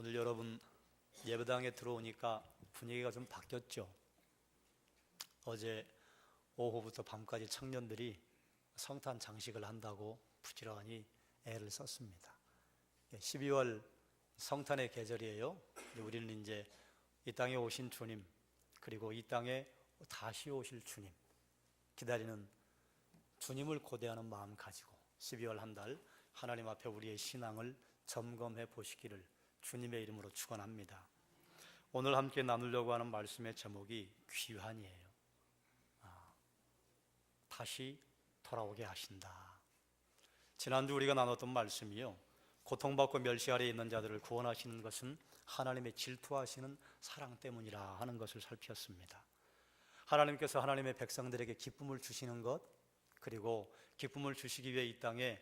오늘 여러분 예배당에 들어오니까 분위기가 좀 바뀌었죠. 어제 오후부터 밤까지 청년들이 성탄 장식을 한다고 부지런히 애를 썼습니다. 12월 성탄의 계절이에요. 우리는 이제 이 땅에 오신 주님, 그리고 이 땅에 다시 오실 주님, 기다리는 주님을 고대하는 마음 가지고 12월 한 달 하나님 앞에 우리의 신앙을 점검해 보시기를 주님의 이름으로 축원합니다. 오늘 함께 나누려고 하는 말씀의 제목이 귀환이에요. 다시 돌아오게 하신다. 지난주 우리가 나눴던 말씀이요, 고통받고 멸시 아래에 있는 자들을 구원하시는 것은 하나님의 질투하시는 사랑 때문이라 하는 것을 살폈습니다. 하나님께서 하나님의 백성들에게 기쁨을 주시는 것, 그리고 기쁨을 주시기 위해 이 땅에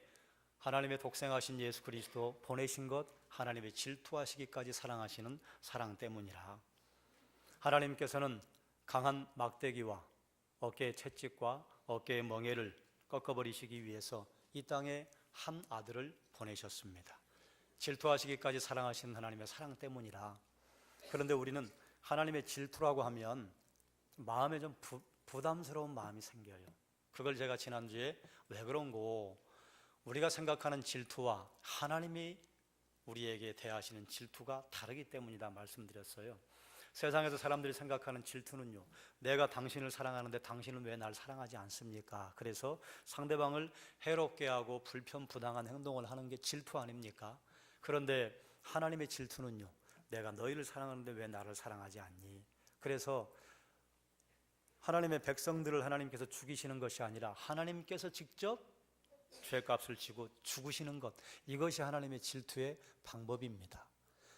하나님의 독생하신 예수 그리스도 보내신 것, 하나님의 질투하시기까지 사랑하시는 사랑 때문이라. 하나님께서는 강한 막대기와 어깨의 채찍과 어깨의 멍에를 꺾어버리시기 위해서 이 땅에 한 아들을 보내셨습니다. 질투하시기까지 사랑하시는 하나님의 사랑 때문이라. 그런데 우리는 하나님의 질투라고 하면 마음에 좀 부담스러운 마음이 생겨요. 그걸 제가 지난주에 왜 그런고, 우리가 생각하는 질투와 하나님이 우리에게 대하시는 질투가 다르기 때문이다 말씀드렸어요. 세상에서 사람들이 생각하는 질투는요, 내가 당신을 사랑하는데 당신은 왜 날 사랑하지 않습니까? 그래서 상대방을 해롭게 하고 불편부당한 행동을 하는 게 질투 아닙니까? 그런데 하나님의 질투는요, 내가 너희를 사랑하는데 왜 나를 사랑하지 않니? 그래서 하나님의 백성들을 하나님께서 죽이시는 것이 아니라 하나님께서 직접 죄값을 지고 죽으시는 것, 이것이 하나님의 질투의 방법입니다.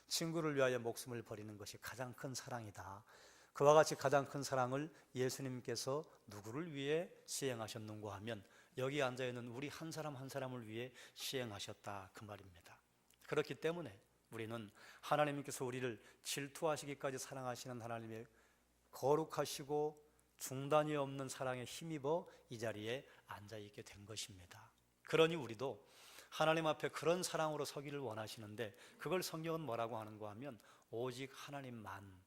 친구를 위하여 목숨을 버리는 것이 가장 큰 사랑이다. 그와 같이 가장 큰 사랑을 예수님께서 누구를 위해 시행하셨는가 하면 여기 앉아있는 우리 한 사람 한 사람을 위해 시행하셨다, 그 말입니다. 그렇기 때문에 우리는 하나님께서 우리를 질투하시기까지 사랑하시는 하나님의 거룩하시고 중단이 없는 사랑에 힘입어 이 자리에 앉아있게 된 것입니다. 그러니 우리도 하나님 앞에 그런 사랑으로 서기를 원하시는데, 그걸 성경은 뭐라고 하는가 하면 오직 하나님만,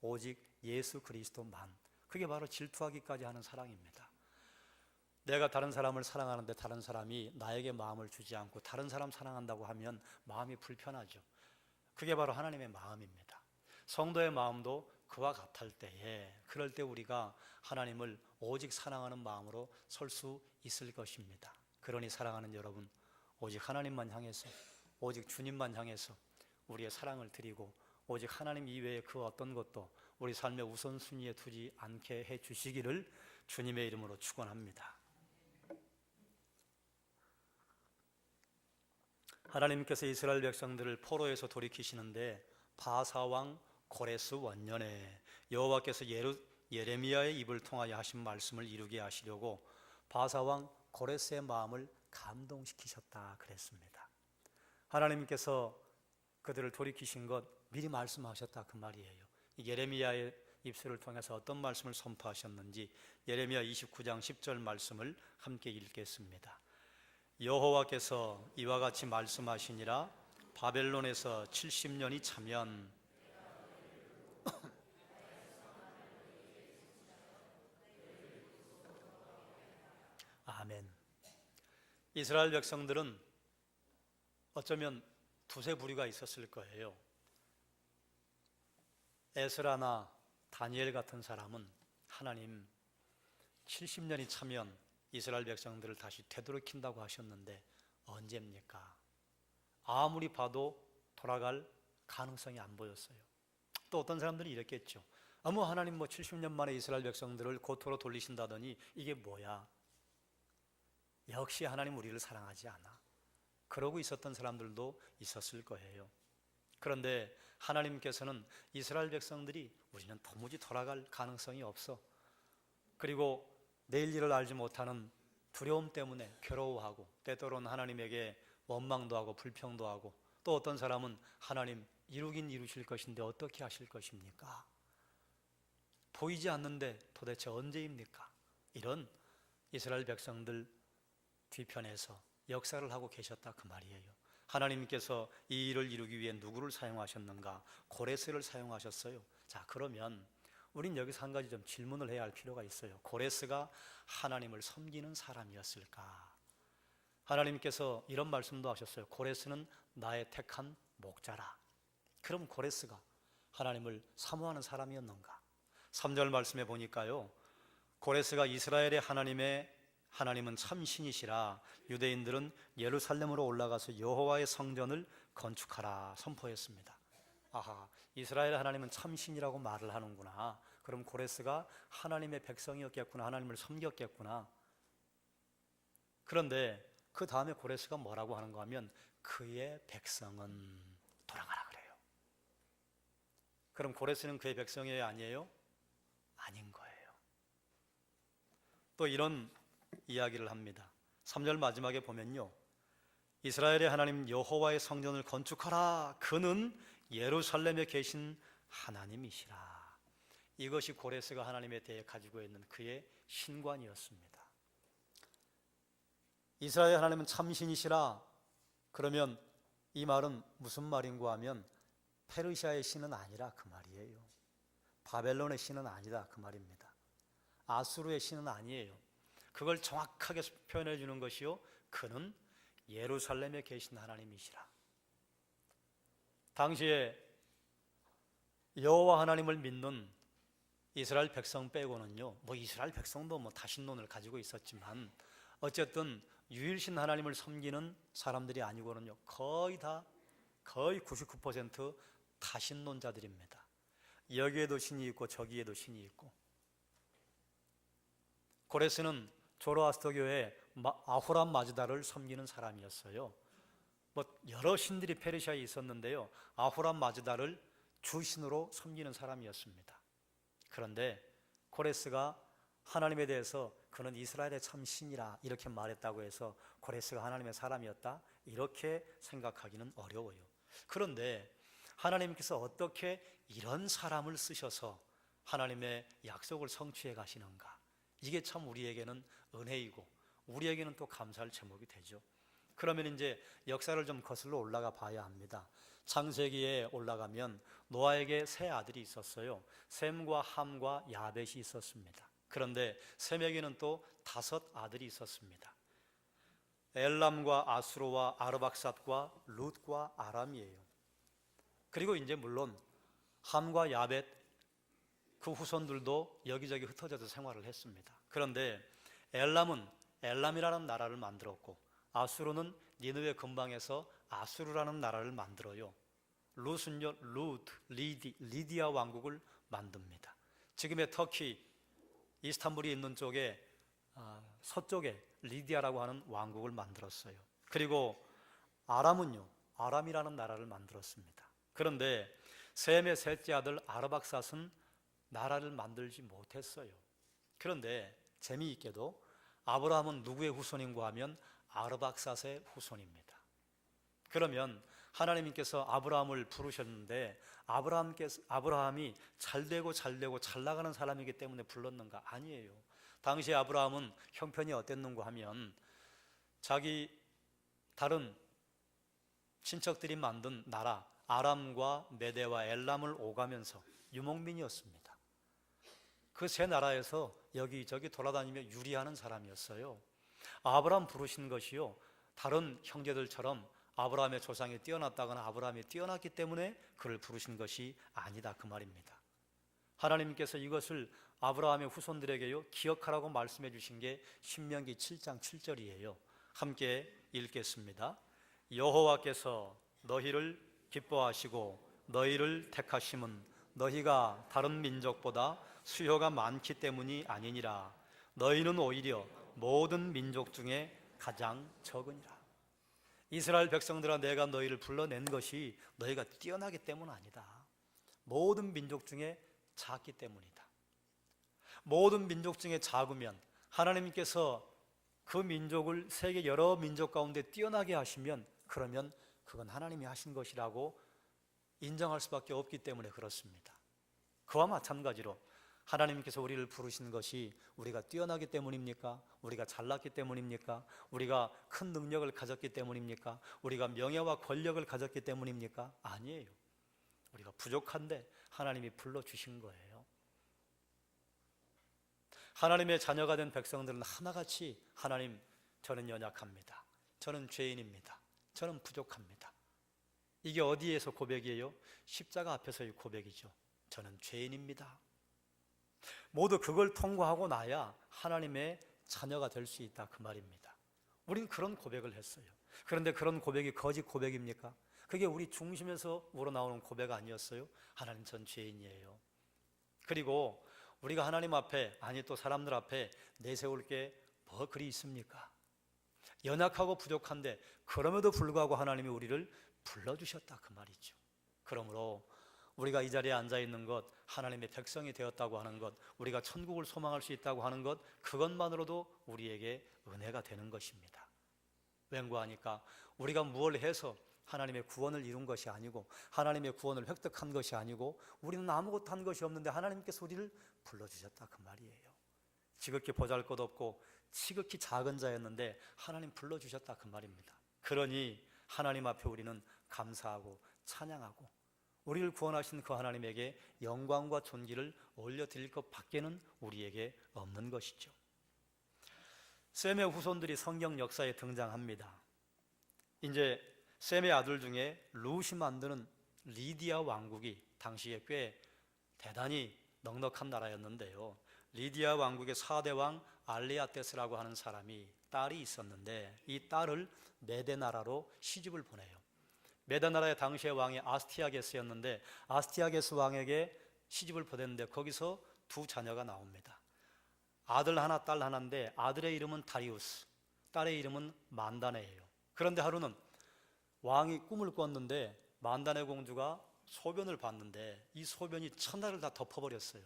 오직 예수 그리스도만, 그게 바로 질투하기까지 하는 사랑입니다. 내가 다른 사람을 사랑하는데 다른 사람이 나에게 마음을 주지 않고 다른 사람 사랑한다고 하면 마음이 불편하죠. 그게 바로 하나님의 마음입니다. 성도의 마음도 그와 같을 때에, 그럴 때 우리가 하나님을 오직 사랑하는 마음으로 설 수 있을 것입니다. 그러니 사랑하는 여러분, 오직 하나님만 향해서, 오직 주님만 향해서 우리의 사랑을 드리고, 오직 하나님 이외의 그 어떤 것도 우리 삶의 우선순위에 두지 않게 해 주시기를 주님의 이름으로 축원합니다. 하나님께서 이스라엘 백성들을 포로에서 돌이키시는데 바사왕 고레스 원년에 여호와께서 예레미야의 입을 통하여 하신 말씀을 이루게 하시려고 바사왕 고레스의 마음을 감동시키셨다 그랬습니다. 하나님께서 그들을 돌이키신 것 미리 말씀하셨다, 그 말이에요. 예레미야의 입술을 통해서 어떤 말씀을 선포하셨는지 예레미야 29장 10절 말씀을 함께 읽겠습니다. 여호와께서 이와 같이 말씀하시니라, 바벨론에서 70년이 차면 아멘. 이스라엘 백성들은 어쩌면 두세 부류가 있었을 거예요. 에스라나 다니엘 같은 사람은 하나님 70년이 차면 이스라엘 백성들을 다시 되돌이킨다고 하셨는데 언제입니까? 아무리 봐도 돌아갈 가능성이 안 보였어요. 또 어떤 사람들이 이랬겠죠. 하나님 70년 만에 이스라엘 백성들을 고토로 돌리신다더니 이게 뭐야? 역시 하나님 우리를 사랑하지 않아. 그러고 있었던 사람들도 있었을 거예요. 그런데 하나님께서는 이스라엘 백성들이 우리는 도무지 돌아갈 가능성이 없어, 그리고 내일 일을 알지 못하는 두려움 때문에 괴로워하고, 때때로는 하나님에게 원망도 하고 불평도 하고, 또 어떤 사람은 하나님 이루긴 이루실 것인데 어떻게 하실 것입니까? 보이지 않는데 도대체 언제입니까? 이런 이스라엘 백성들 뒤편에서 역사를 하고 계셨다, 그 말이에요. 하나님께서 이 일을 이루기 위해 누구를 사용하셨는가? 고레스를 사용하셨어요. 자, 그러면 우린 여기서 한 가지 좀 질문을 해야 할 필요가 있어요. 고레스가 하나님을 섬기는 사람이었을까? 하나님께서 이런 말씀도 하셨어요. 고레스는 나의 택한 목자라. 그럼 고레스가 하나님을 사모하는 사람이었는가? 3절 말씀에 보니까요, 고레스가 이스라엘의 하나님은 참 신이시라. 유대인들은 예루살렘으로 올라가서 여호와의 성전을 건축하라 선포했습니다. 아하, 이스라엘의 하나님은 참 신이라고 말을 하는구나. 그럼 고레스가 하나님의 백성이었겠구나. 하나님을 섬겼겠구나. 그런데 그 다음에 고레스가 뭐라고 하는가 하면 그의 백성은 돌아가라 그래요. 그럼 고레스는 그의 백성이에요, 아니에요? 아닌 거예요. 또 이런 이야기를 합니다. 3절 마지막에 보면요, 이스라엘의 하나님 여호와의 성전을 건축하라. 그는 예루살렘에 계신 하나님이시라. 이것이 고레스가 하나님에 대해 가지고 있는 그의 신관이었습니다. 이스라엘 하나님은 참신이시라. 그러면 이 말은 무슨 말인가 하면 페르시아의 신은 아니라 그 말이에요. 바벨론의 신은 아니다 그 말입니다. 아수르의 신은 아니에요. 그걸 정확하게 표현해 주는 것이요, 그는 예루살렘에 계신 하나님이시라. 당시에 여호와 하나님을 믿는 이스라엘 백성 빼고는요, 이스라엘 백성도 다신론을 가지고 있었지만 어쨌든 유일신 하나님을 섬기는 사람들이 아니고는요, 거의 99% 다신론자들입니다. 여기에도 신이 있고 저기에도 신이 있고. 고레스는 조로아스터교의 아후람 마즈다를 섬기는 사람이었어요. 여러 신들이 페르시아에 있었는데요, 아후람 마즈다를 주신으로 섬기는 사람이었습니다. 그런데 고레스가 하나님에 대해서 그는 이스라엘의 참 신이라 이렇게 말했다고 해서 고레스가 하나님의 사람이었다 이렇게 생각하기는 어려워요. 그런데 하나님께서 어떻게 이런 사람을 쓰셔서 하나님의 약속을 성취해 가시는가? 이게 참 우리에게는 은혜이고 우리에게는 또 감사할 제목이 되죠. 그러면 이제 역사를 좀 거슬러 올라가 봐야 합니다. 창세기에 올라가면 노아에게 세 아들이 있었어요. 셈과 함과 야벳이 있었습니다. 그런데 셈에게는 또 5 아들이 있었습니다. 엘람과 아수르와 아르박삿과 룻과 아람이에요. 그리고 이제 물론 함과 야벳 그 후손들도 여기저기 흩어져서 생활을 했습니다. 그런데 엘람이라는 나라를 만들었고, 아수르는 니느웨 근방에서 아수르라는 나라를 만들어요. 룻은요, 리디아 왕국을 만듭니다. 지금의 터키 이스탄불이 있는 쪽에 서쪽에 리디아라고 하는 왕국을 만들었어요. 그리고 아람은요, 아람이라는 나라를 만들었습니다. 그런데 셈의 셋째 아들 아르박삿은 나라를 만들지 못했어요. 그런데 재미있게도 아브라함은 누구의 후손인가 하면 아르박삿의 후손입니다. 그러면 하나님께서 아브라함을 부르셨는데 아브라함이 잘되고 잘 나가는 사람이기 때문에 불렀는가? 아니에요. 당시 아브라함은 형편이 어땠는가 하면 자기 다른 친척들이 만든 나라 아람과 메대와 엘람을 오가면서 유목민이었습니다. 그 세 나라에서 여기저기 돌아다니며 유리하는 사람이었어요. 아브라함 부르신 것이요, 다른 형제들처럼 아브라함의 조상이 뛰어났다거나 아브라함이 뛰어났기 때문에 그를 부르신 것이 아니다 그 말입니다. 하나님께서 이것을 아브라함의 후손들에게요 기억하라고 말씀해 주신 게 신명기 7장 7절이에요. 함께 읽겠습니다. 여호와께서 너희를 기뻐하시고 너희를 택하심은 너희가 다른 민족보다 수요가 많기 때문이 아니니라. 너희는 오히려 모든 민족 중에 가장 적으니라. 이스라엘 백성들아, 내가 너희를 불러낸 것이 너희가 뛰어나기 때문 아니다. 모든 민족 중에 작기 때문이다. 모든 민족 중에 작으면 하나님께서 그 민족을 세계 여러 민족 가운데 뛰어나게 하시면 그러면 그건 하나님이 하신 것이라고 인정할 수밖에 없기 때문에 그렇습니다. 그와 마찬가지로 하나님께서 우리를 부르신 것이 우리가 뛰어나기 때문입니까? 우리가 잘났기 때문입니까? 우리가 큰 능력을 가졌기 때문입니까? 우리가 명예와 권력을 가졌기 때문입니까? 아니에요. 우리가 부족한데 하나님이 불러주신 거예요. 하나님의 자녀가 된 백성들은 하나같이 하나님, 저는 연약합니다. 저는 죄인입니다. 저는 부족합니다. 이게 어디에서 고백이에요? 십자가 앞에서의 고백이죠. 저는 죄인입니다. 모두 그걸 통과하고 나야 하나님의 자녀가 될 수 있다, 그 말입니다. 우린 그런 고백을 했어요. 그런데 그런 고백이 거짓 고백입니까? 그게 우리 중심에서 우러나오는 고백 아니었어요? 하나님, 전 죄인이에요. 그리고 우리가 하나님 앞에, 아니 또 사람들 앞에 내세울 게 뭐 그리 있습니까? 연약하고 부족한데 그럼에도 불구하고 하나님이 우리를 불러주셨다, 그 말이죠. 그러므로 우리가 이 자리에 앉아 있는 것, 하나님의 백성이 되었다고 하는 것, 우리가 천국을 소망할 수 있다고 하는 것, 그것만으로도 우리에게 은혜가 되는 것입니다. 왠고하니까 우리가 무엇을 해서 하나님의 구원을 이룬 것이 아니고, 하나님의 구원을 획득한 것이 아니고, 우리는 아무것도 한 것이 없는데 하나님께서 우리를 불러주셨다, 그 말이에요. 지극히 보잘것없고 지극히 작은 자였는데 하나님 불러주셨다, 그 말입니다. 그러니 하나님 앞에 우리는 감사하고 찬양하고 우리를 구원하신 그 하나님에게 영광과 존귀를 올려드릴 것 밖에는 우리에게 없는 것이죠. 셈의 후손들이 성경 역사에 등장합니다. 이제 셈의 아들 중에 룻이 만드는 리디아 왕국이 당시에 꽤 대단히 넉넉한 나라였는데요. 리디아 왕국의 4대 왕 알레아테스라고 하는 사람이 딸이 있었는데, 이 딸을 메데 나라로 시집을 보내요. 메데 나라의 당시의 왕이 아스티아게스였는데, 아스티아게스 왕에게 시집을 보냈는데 거기서 두 자녀가 나옵니다. 아들 하나, 딸 하나인데 아들의 이름은 다리우스, 딸의 이름은 만다네예요. 그런데 하루는 왕이 꿈을 꿨는데 만다네 공주가 소변을 봤는데 이 소변이 천하를 다 덮어버렸어요.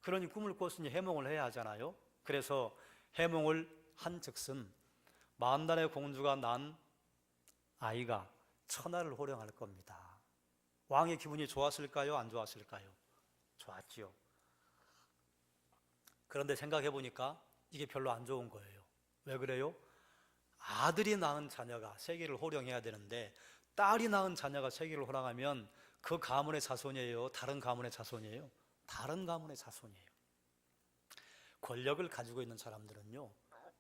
그러니 꿈을 꿨으니 해몽을 해야 하잖아요. 그래서 해몽을 한 즉슨 만다네 공주가 난 아이가 천하를 호령할 겁니다. 왕의 기분이 좋았을까요? 안 좋았을까요? 좋았지요. 그런데 생각해 보니까 이게 별로 안 좋은 거예요. 왜 그래요? 아들이 낳은 자녀가 세계를 호령해야 되는데 딸이 낳은 자녀가 세계를 호령하면 그 가문의 자손이에요? 다른 가문의 자손이에요? 다른 가문의 자손이에요. 권력을 가지고 있는 사람들은요,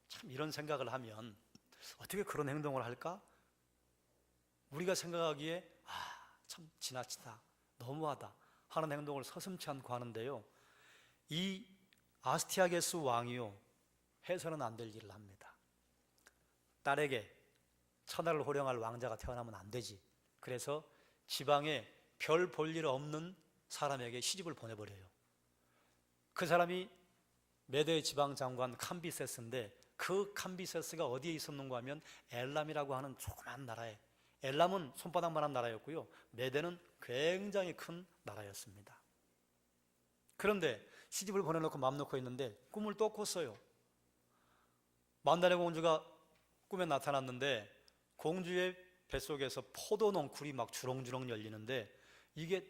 참 이런 생각을 하면 어떻게 그런 행동을 할까? 우리가 생각하기에 참 지나치다, 너무하다 하는 행동을 서슴지 않고 하는데요, 이 아스티아게스 왕이요, 해서는 안 될 일을 합니다. 딸에게 천하를 호령할 왕자가 태어나면 안 되지. 그래서 지방에 별 볼 일 없는 사람에게 시집을 보내버려요. 그 사람이 메대 지방 장관 캄비세스인데, 그 캄비세스가 어디에 있었는가 하면 엘람이라고 하는 조그만 나라에, 엘람은 손바닥만한 나라였고요, 메대는 굉장히 큰 나라였습니다. 그런데 시집을 보내놓고 맘 놓고 있는데 꿈을 또 꿨어요. 만다네 공주가 꿈에 나타났는데 공주의 뱃속에서 포도 넝쿨이 막 주렁주렁 열리는데 이게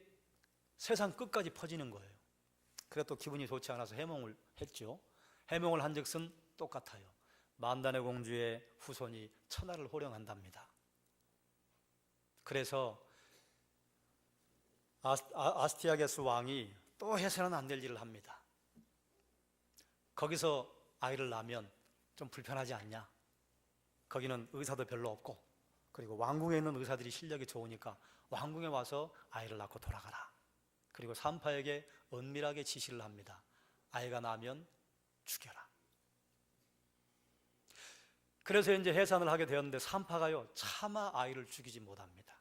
세상 끝까지 퍼지는 거예요. 그래 또 기분이 좋지 않아서 해몽을 했죠. 해몽을 한 즉슨 똑같아요. 만다네 공주의 후손이 천하를 호령한답니다. 그래서 아스티아게스 왕이 또 해서는 안 될 일을 합니다. 거기서 아이를 낳으면 좀 불편하지 않냐? 거기는 의사도 별로 없고, 그리고 왕궁에 있는 의사들이 실력이 좋으니까 왕궁에 와서 아이를 낳고 돌아가라. 그리고 산파에게 은밀하게 지시를 합니다. 아이가 나면 죽여라. 그래서 이제 해산을 하게 되었는데 산파가요, 차마 아이를 죽이지 못합니다.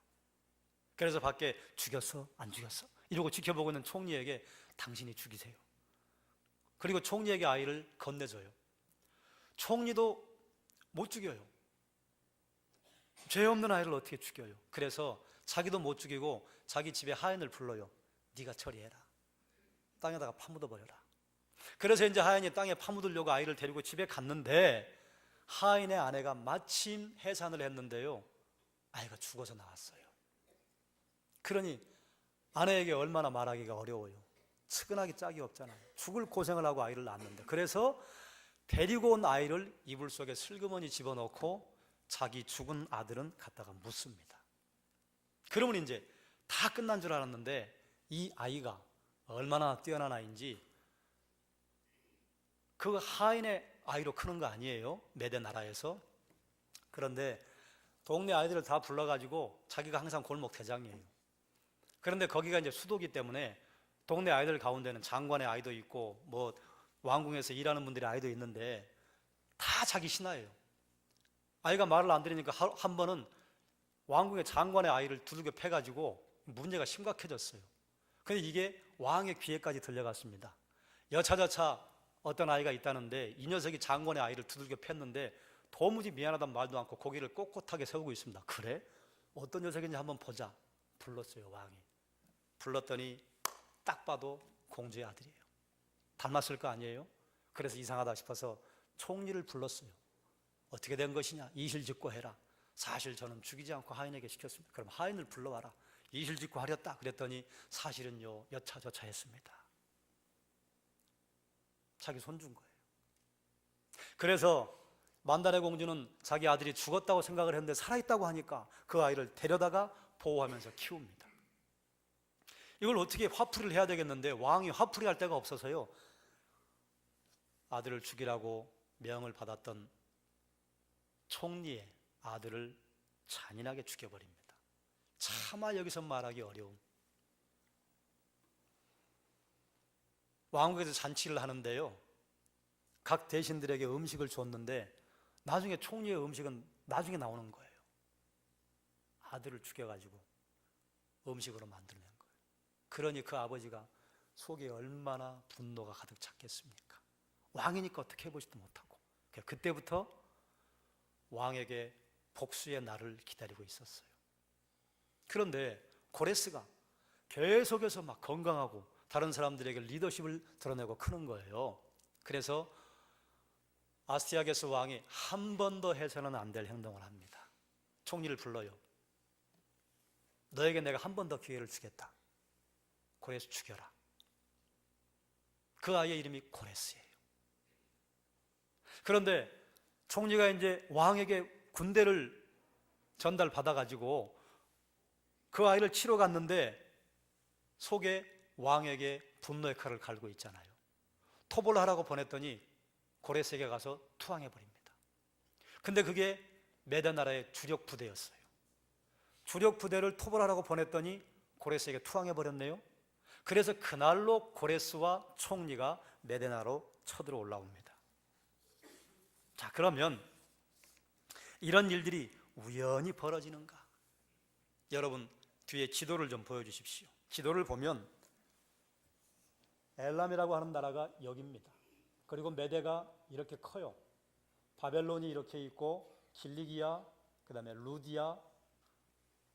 그래서 밖에 죽였어? 안 죽였어? 이러고 지켜보고 있는 총리에게 당신이 죽이세요. 그리고 총리에게 아이를 건네줘요. 총리도 못 죽여요. 죄 없는 아이를 어떻게 죽여요? 그래서 자기도 못 죽이고 자기 집에 하인을 불러요. 네가 처리해라. 땅에다가 파묻어버려라. 그래서 이제 하인이 땅에 파묻으려고 아이를 데리고 집에 갔는데 하인의 아내가 마침 해산을 했는데요, 아이가 죽어서 나왔어요. 그러니 아내에게 얼마나 말하기가 어려워요. 측은하기 짝이 없잖아요. 죽을 고생을 하고 아이를 낳았는데, 그래서 데리고 온 아이를 이불 속에 슬그머니 집어넣고 자기 죽은 아들은 갖다가 묻습니다. 그러면 이제 다 끝난 줄 알았는데 이 아이가 얼마나 뛰어난 아이인지, 그 하인의 아이로 크는 거 아니에요, 메대 나라에서. 그런데 동네 아이들을 다 불러가지고, 자기가 항상 골목 대장이에요. 그런데 거기가 이제 수도기 때문에 동네 아이들 가운데는 장관의 아이도 있고 뭐 왕궁에서 일하는 분들의 아이도 있는데 다 자기 신하예요. 아이가 말을 안 들으니까 한 번은 왕궁의 장관의 아이를 두들겨 패가지고 문제가 심각해졌어요. 근데 이게 왕의 귀에까지 들려갔습니다. 여차저차 어떤 아이가 있다는데 이 녀석이 장관의 아이를 두들겨 팼는데 도무지 미안하다는 말도 않고 고개를 꼿꼿하게 세우고 있습니다. 그래? 어떤 녀석인지 한번 보자. 불렀어요, 왕이. 불렀더니 딱 봐도 공주의 아들이에요. 닮았을 거 아니에요? 그래서 이상하다 싶어서 총리를 불렀어요. 어떻게 된 것이냐? 이실직고 해라. 사실 저는 죽이지 않고 하인에게 시켰습니다. 그럼 하인을 불러와라. 이실직고 하렸다. 그랬더니 사실은요, 여차저차 했습니다. 자기 손 준 거예요. 그래서 만다의 공주는 자기 아들이 죽었다고 생각을 했는데 살아있다고 하니까 그 아이를 데려다가 보호하면서 키웁니다. 이걸 어떻게 화풀이를 해야 되겠는데 왕이 화풀이할 데가 없어서요, 아들을 죽이라고 명을 받았던 총리의 아들을 잔인하게 죽여버립니다. 차마 여기서 말하기 어려운. 왕국에서 잔치를 하는데요, 각 대신들에게 음식을 줬는데 나중에 총리의 음식은 나중에 나오는 거예요. 아들을 죽여가지고 음식으로 만들어낸 거예요. 그러니 그 아버지가 속에 얼마나 분노가 가득 찼겠습니까? 왕이니까 어떻게 해보지도 못하고. 그때부터 왕에게 복수의 날을 기다리고 있었어요. 그런데 고레스가 계속해서 막 건강하고 다른 사람들에게 리더십을 드러내고 크는 거예요. 그래서 아스티아게스 왕이 한 번 더 해서는 안 될 행동을 합니다. 총리를 불러요. 너에게 내가 한 번 더 기회를 주겠다. 고레스 죽여라. 그 아이의 이름이 고레스예요. 그런데 총리가 이제 왕에게 군대를 전달받아가지고 그 아이를 치러 갔는데 속에 왕에게 분노의 칼을 갈고 있잖아요. 토벌을 하라고 보냈더니 고레스에게 가서 투항해버립니다. 근데 그게 메대 나라의 주력 부대였어요. 주력 부대를 토벌하라고 보냈더니 고레스에게 투항해버렸네요. 그래서 그날로 고레스와 총리가 메대 나라로 쳐들어 올라옵니다. 자, 그러면 이런 일들이 우연히 벌어지는가? 여러분 뒤에 지도를 좀 보여주십시오. 지도를 보면 엘람이라고 하는 나라가 여기입니다. 그리고 메대가 이렇게 커요. 바벨론이 이렇게 있고 길리기아, 그 다음에 루디아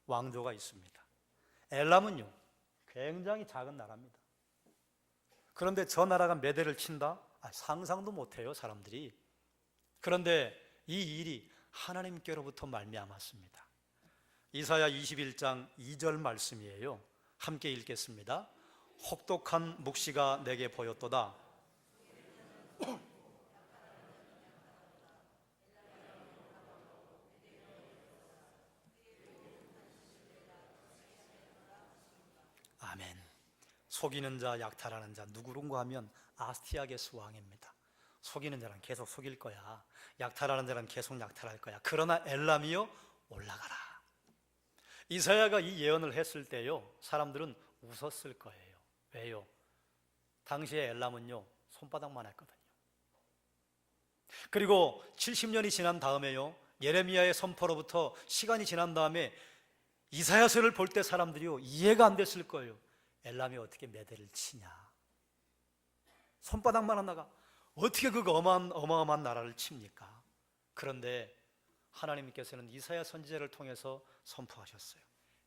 왕조가 있습니다. 엘람은요 굉장히 작은 나라입니다. 그런데 저 나라가 메대를 친다? 상상도 못해요, 사람들이. 그런데 이 일이 하나님께로부터 말미암았습니다. 이사야 21장 2절 말씀이에요. 함께 읽겠습니다. 혹독한 묵시가 내게 보였도다. 아멘. 속이는 자, 약탈하는 자 누구른가 하면 아스티아게스 왕입니다. 속이는 자는 계속 속일 거야. 약탈하는 자는 계속 약탈할 거야. 그러나 엘람이요 올라가라. 이사야가 이 예언을 했을 때요 사람들은 웃었을 거예요. 왜요? 당시에 엘람은요 손바닥만 했거든요. 그리고 70년이 지난 다음에요 예레미야의 선포로부터 시간이 지난 다음에 이사야서를 볼 때 사람들이요 이해가 안 됐을 거예요. 엘람이 어떻게 메대를 치냐? 손바닥만 하다가 어떻게 그 어마어마한 나라를 칩니까? 그런데 하나님께서는 이사야 선지자를 통해서 선포하셨어요.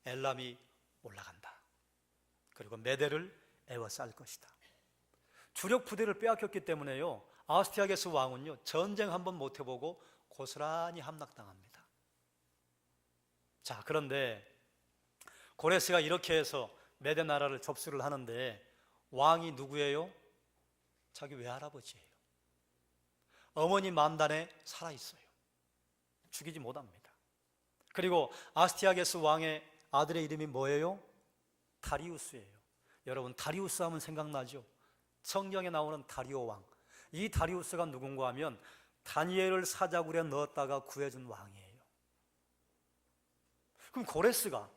엘람이 올라간다. 그리고 메대를 에워쌀 것이다. 주력 부대를 빼앗겼기 때문에요 아스티아게스 왕은요 전쟁 한번 못 해보고 고스란히 함락당합니다. 자, 그런데 고레스가 이렇게 해서 메대 나라를 접수를 하는데 왕이 누구예요? 자기 외할아버지예요. 어머니 만단에 살아있어요. 죽이지 못합니다. 그리고 아스티아게스 왕의 아들의 이름이 뭐예요? 다리우스예요. 여러분, 다리우스 하면 생각나죠? 성경에 나오는 다리오 왕. 이 다리우스가 누군가 하면 다니엘을 사자굴에 넣었다가 구해준 왕이에요. 그럼 고레스가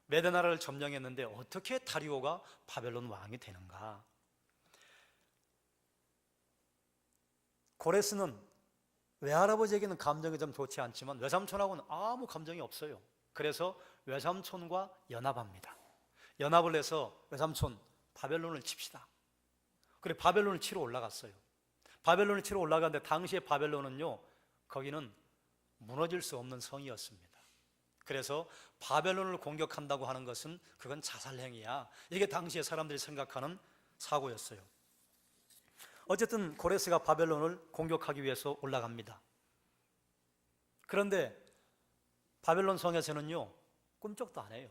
메대 나라를 점령했는데 어떻게 다리오가 바벨론 왕이 되는가? 고레스는 외할아버지에게는 감정이 좀 좋지 않지만 외삼촌하고는 아무 감정이 없어요. 그래서 외삼촌과 연합합니다. 연합을 해서 외삼촌 바벨론을 칩시다. 그래, 바벨론을 치러 올라갔어요. 바벨론을 치러 올라갔는데 당시에 바벨론은요, 거기는 무너질 수 없는 성이었습니다. 그래서 바벨론을 공격한다고 하는 것은 그건 자살행위야. 이게 당시에 사람들이 생각하는 사고였어요. 어쨌든 고레스가 바벨론을 공격하기 위해서 올라갑니다. 그런데 바벨론 성에서는요, 꿈쩍도 안 해요.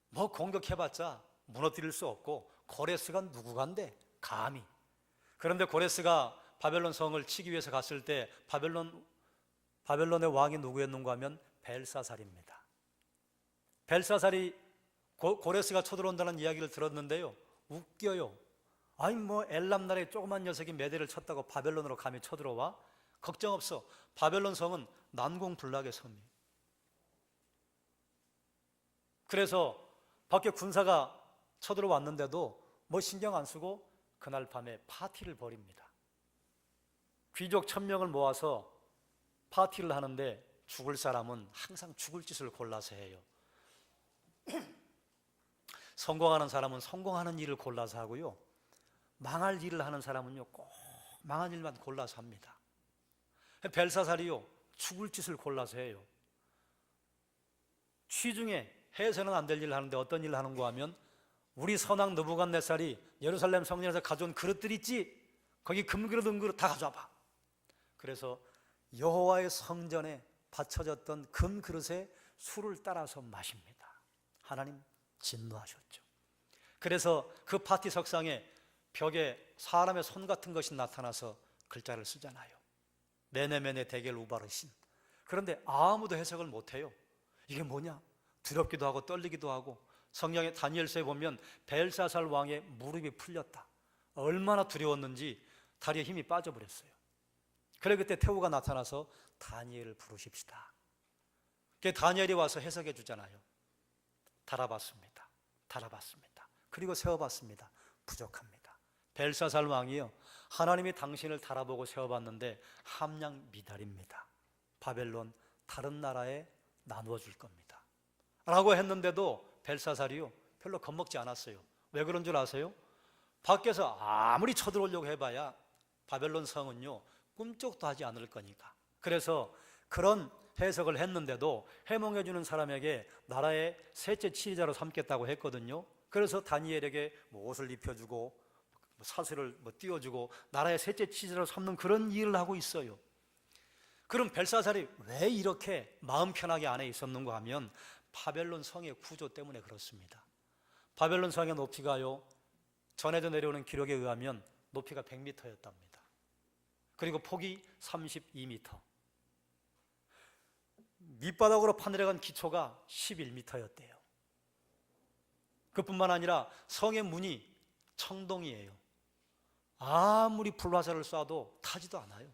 뭐 공격해봤자 무너뜨릴 수 없고 고레스가 누구간데 감히. 그런데 고레스가 바벨론 성을 치기 위해서 갔을 때 바벨론의 왕이 누구였는가 하면 벨사살입니다. 벨사살이 고레스가 쳐들어온다는 이야기를 들었는데요, 웃겨요. 아니 뭐 엘람 나라의 조그만 녀석이 메대를 쳤다고 바벨론으로 감히 쳐들어와? 걱정 없어. 바벨론 성은 난공불락의 섬이에요. 그래서 밖에 군사가 쳐들어왔는데도 뭐 신경 안 쓰고 그날 밤에 파티를 벌입니다. 귀족 1000명을 모아서 파티를 하는데 죽을 사람은 항상 죽을 짓을 골라서 해요. 성공하는 사람은 성공하는 일을 골라서 하고요, 망할 일을 하는 사람은요 꼭 망한 일만 골라서 합니다. 벨사살이요 죽을 짓을 골라서 해요. 취중에 해서는 안 될 일을 하는데 어떤 일을 하는가 하면, 우리 선왕 느부갓네살이 예루살렘 성전에서 가져온 그릇들 있지? 거기 금그릇 은그릇 다 가져와봐. 그래서 여호와의 성전에 바쳐졌던 금그릇에 술을 따라서 마십니다. 하나님 진노하셨죠. 그래서 그 파티 석상에 벽에 사람의 손 같은 것이 나타나서 글자를 쓰잖아요. 메네메네 데겔 우바르신. 그런데 아무도 해석을 못해요. 이게 뭐냐? 두렵기도 하고 떨리기도 하고. 성경의 다니엘서에 보면 벨사살 왕의 무릎이 풀렸다. 얼마나 두려웠는지 다리에 힘이 빠져버렸어요. 그래 그때 태우가 나타나서 다니엘을 부르십시다. 그게 다니엘이 와서 해석해 주잖아요. 달아봤습니다. 달아봤습니다. 그리고 세워봤습니다. 부족합니다. 벨사살 왕이요, 하나님이 당신을 달아보고 세워봤는데 함량 미달입니다. 바벨론 다른 나라에 나누어 줄 겁니다 라고 했는데도 벨사살이요 별로 겁먹지 않았어요. 왜 그런 줄 아세요? 밖에서 아무리 쳐들어오려고 해봐야 바벨론 성은요 꿈쩍도 하지 않을 거니까. 그래서 그런 해석을 했는데도 해몽해 주는 사람에게 나라의 셋째 치리자로 삼겠다고 했거든요. 그래서 다니엘에게 뭐 옷을 입혀주고 사슬을 띄워주고 나라의 셋째 치리자로 삼는 그런 일을 하고 있어요. 그럼 벨사살이 왜 이렇게 마음 편하게 안에 있었는가 하면 바벨론 성의 구조 때문에 그렇습니다. 바벨론 성의 높이가요, 전해져 내려오는 기록에 의하면 높이가 100m였답니다. 그리고 폭이 32m. 밑바닥으로 파내려간 기초가 11m였대요. 그뿐만 아니라 성의 문이 청동이에요. 아무리 불화살을 쏴도 타지도 않아요.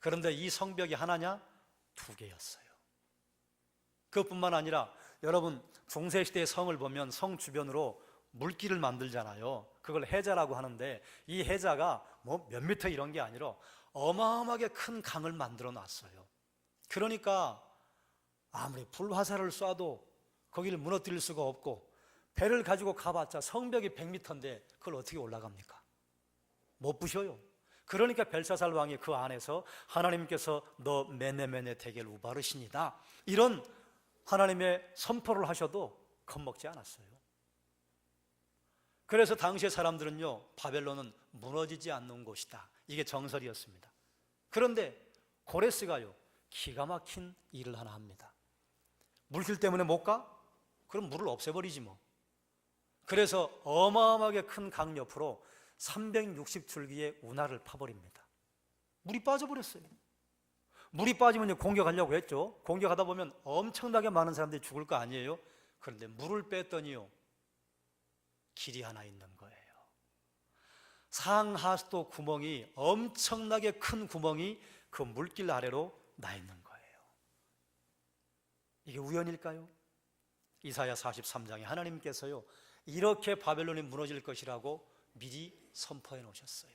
그런데 이 성벽이 하나냐? 2개였어요. 그것뿐만 아니라 여러분 중세시대의 성을 보면 성 주변으로 물길을 만들잖아요. 그걸 해자라고 하는데 이 해자가 뭐 몇 미터 이런 게 아니라 어마어마하게 큰 강을 만들어 놨어요. 그러니까 아무리 불화살을 쏴도 거기를 무너뜨릴 수가 없고, 배를 가지고 가봤자 성벽이 100m인데 그걸 어떻게 올라갑니까? 못 부셔요. 그러니까 벨사살 왕이 그 안에서 하나님께서 너 메네메네 데겔 우바르신이다 이런 하나님의 선포를 하셔도 겁먹지 않았어요. 그래서 당시의 사람들은요 바벨론은 무너지지 않는 곳이다, 이게 정설이었습니다. 그런데 고레스가요 기가 막힌 일을 하나 합니다. 물길 때문에 못 가? 그럼 물을 없애버리지 뭐. 그래서 어마어마하게 큰 강 옆으로 360줄기의 운하를 파버립니다. 물이 빠져버렸어요. 물이 빠지면 공격하려고 했죠. 공격하다 보면 엄청나게 많은 사람들이 죽을 거 아니에요. 그런데 물을 뺐더니요, 길이 하나 있는 거예요. 상하수도 구멍이, 엄청나게 큰 구멍이 그 물길 아래로 나 있는 거예요. 이게 우연일까요? 이사야 43장에 하나님께서요, 이렇게 바벨론이 무너질 것이라고 미리 선포해 놓으셨어요.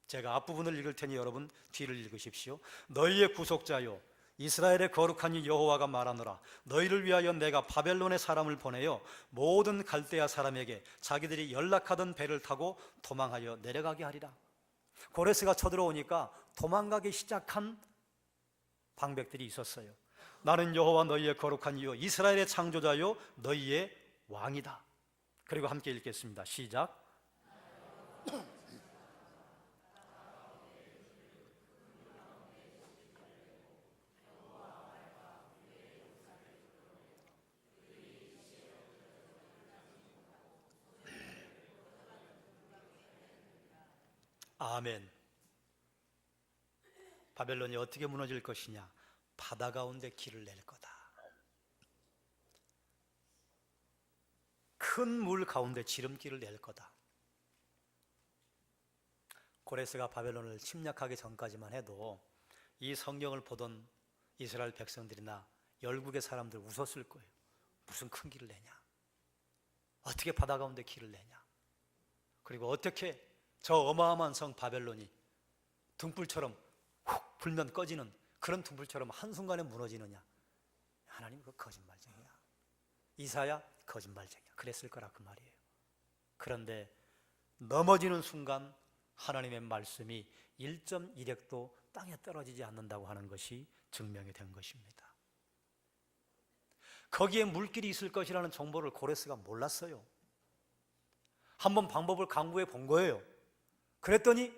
제가 앞부분을 읽을 테니 여러분 뒤를 읽으십시오. 너희의 구속자요, 이스라엘의 거룩한 이 여호와가 말하노라. 너희를 위하여 내가 바벨론의 사람을 보내어 모든 갈대아 사람에게 자기들이 연락하던 배를 타고 도망하여 내려가게 하리라. 고레스가 쳐들어오니까 도망가기 시작한 방백들이 있었어요. 나는 여호와 너희의 거룩한 이요 이스라엘의 창조자요 너희의 왕이다. 그리고 함께 읽겠습니다. 시작. 아멘. 바벨론이 어떻게 무너질 것이냐? 바다 가운데 길을 낼 거다. 큰 물 가운데 지름길을 낼 거다. 고레스가 바벨론을 침략하기 전까지만 해도 이 성경을 보던 이스라엘 백성들이나 열국의 사람들 웃었을 거예요. 무슨 큰 길을 내냐? 어떻게 바다 가운데 길을 내냐? 그리고 어떻게 저 어마어마한 성 바벨론이 등불처럼 훅 불면 꺼지는 그런 등불처럼 한순간에 무너지느냐? 하나님 그 거짓말쟁이야. 이사야 거짓말쟁이야. 그랬을 거라 그 말이에요. 그런데 넘어지는 순간 하나님의 말씀이 1.1획도 땅에 떨어지지 않는다고 하는 것이 증명이 된 것입니다. 거기에 물길이 있을 것이라는 정보를 고레스가 몰랐어요. 한번 방법을 강구해 본 거예요. 그랬더니